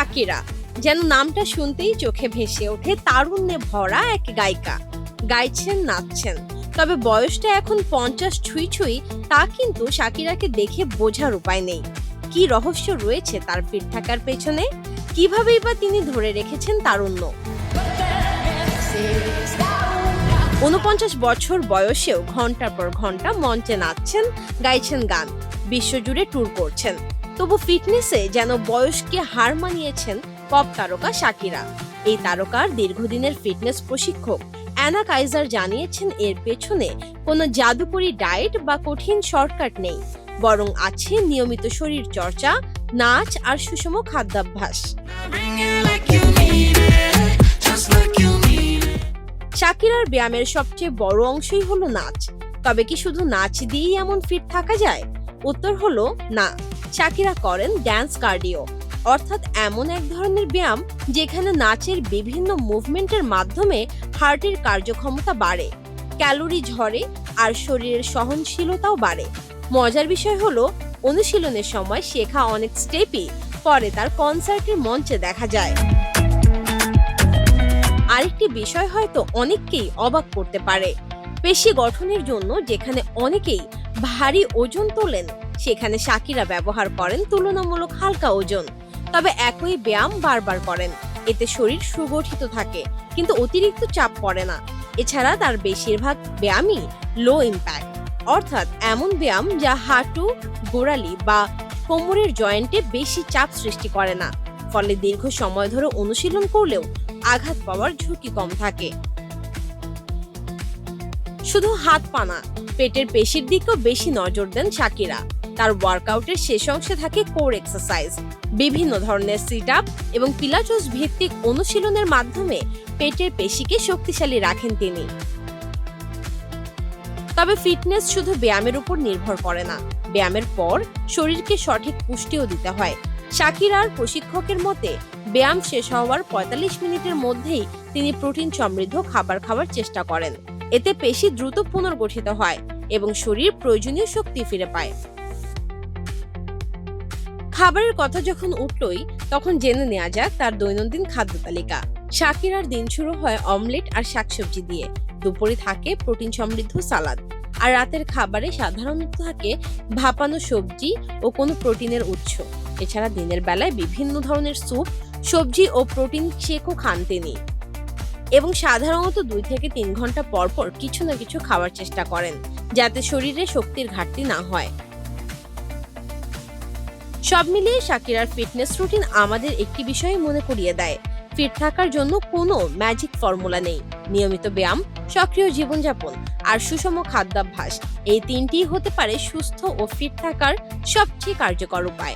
শাকিরা যেন নামটা শুনতেই চোখে ভেসে ওঠে তারুণ্যে ভরা এক গায়িকা। গাইছেন, নাচছেন, তবে বয়সটা এখন 50 ছুঁই ছুঁই, তা কিন্তু শাকিরাকে দেখে বোঝার উপায় নেই। কি রহস্য রয়েছে তার ফিট থাকার পেছনে? কিভাবেই বা তিনি ধরে রেখেছেন তারুণ্য? 49 বছর বয়সেও ঘন্টার পর ঘন্টা মঞ্চে নাচছেন, গাইছেন গান, বিশ্বজুড়ে ট্যুর করছেন। তবু ফিটনেসে যেন বয়সকে হার মানিয়েছেন পপ তারকা শাকিরা। এই তারকার দীর্ঘদিনের ফিটনেস প্রশিক্ষক অ্যানা কাইজার জানিয়েছেন, এর পেছনে কোনো জাদুকরি ডায়েট বা কঠিন শর্টকাট নেই, বরং আছে নিয়মিত শরীর চর্চা, নাচ আর সুষম খাদ্যাভ্যাস। শাকিরার ব্যায়ামের সবচেয়ে বড় অংশই হলো নাচ। তবে কি শুধু নাচ দিয়েই এমন ফিট থাকা যায়? উত্তর হলো না। শাকিরা করেন ড্যান্স কার্ডিও, অর্থাৎ এমন এক ধরনের ব্যায়াম যেখানে নাচের বিভিন্ন মুভমেন্টের মাধ্যমে হার্টের কার্যক্ষমতা বাড়ে, ক্যালোরি ঝরে আর শরীরের সহনশীলতাও বাড়ে। মজার বিষয় হলো, অনুশীলনের সময় শেখা অনেক স্টেপই পরে তার কনসার্টের মঞ্চে দেখা যায়। আরেকটি বিষয় হয়তো অনেককেই অবাক করতে পারে, পেশি গঠনের জন্য যেখানে অনেকেই ভারী ওজন তোলেন, সেখানে শাকিরা ব্যবহার করেন তুলনামূলক হালকা ওজন। তবে একই ব্যায়াম বারবার করেন, এতে শরীর সুগঠিত থাকে কিন্তু অতিরিক্ত চাপ পড়ে না। এছাড়া তার বেশিরভাগ ব্যায়ামই লো ইম্প্যাক্ট, অর্থাৎ এমন ব্যায়াম যা হাঁটু, গোড়ালি বা কোমরের জয়েন্টে বেশি চাপ সৃষ্টি করে না। ফলে দীর্ঘ সময় ধরে অনুশীলন করলেও আঘাত পাওয়ার ঝুঁকি কম থাকে। শুধু হাত পা না, পেটের পেশির দিকেও বেশি নজর দেন শাকিরা। তার ওয়ার্কআউটের শেষ অংশে থাকে কোর এক্সারসাইজ, বিভিন্ন ধরনের সিট আপ এবং পিলাটেস ভিত্তিক অনুশীলনের মাধ্যমে পেটের পেশিকে শক্তিশালী রাখেন তিনি। তবে ফিটনেস শুধু ব্যায়ামের উপর নির্ভর করে না, ব্যায়ামের পর শরীরকে সঠিক পুষ্টিও দিতে হয়। শাকিরার প্রশিক্ষকের মতে, ব্যায়াম শেষ হওয়ার 45 মিনিটের মধ্যেই তিনি প্রোটিন সমৃদ্ধ খাবার খাওয়ার চেষ্টা করেন। এতে পেশি দ্রুত পুনর্গঠিত হয় এবং শরীর প্রয়োজনীয় শক্তি ফিরে পায়। খাবারের কথা যখন উঠলই, তখন জেনে নেওয়া যাক তার দৈনন্দিন খাদ্য তালিকা। শাকিরার দিন শুরু হয় অমলেট আর শাকসবজি দিয়ে, দুপুরে থাকে প্রোটিন সমৃদ্ধ সালাদ, আর রাতের খাবারে সাধারণত থাকে ভাপানো সবজি ও কোনো প্রোটিনের উৎস। এছাড়া দিনের বেলায় বিভিন্ন ধরনের স্যুপ, সবজি ও প্রোটিন শেকও খান তিনি, এবং সাধারণত 2 থেকে 3 ঘন্টা পর পর কিছু না কিছু খাওয়ার চেষ্টা করেন, যাতে শরীরে শক্তির ঘাটতি না হয়। সব মিলিয়ে শাকিরার ফিটনেস রুটিন আমাদের একটি বিষয় মনে করিয়ে দেয়, ফিট থাকার জন্য কোনো ম্যাজিক ফর্মুলা নেই। নিয়মিত ব্যায়াম, সক্রিয় জীবনযাপন আর সুষম খাদ্যাভ্যাস, এই 3টিই হতে পারে সুস্থ ও ফিট থাকার সবচেয়ে কার্যকর উপায়।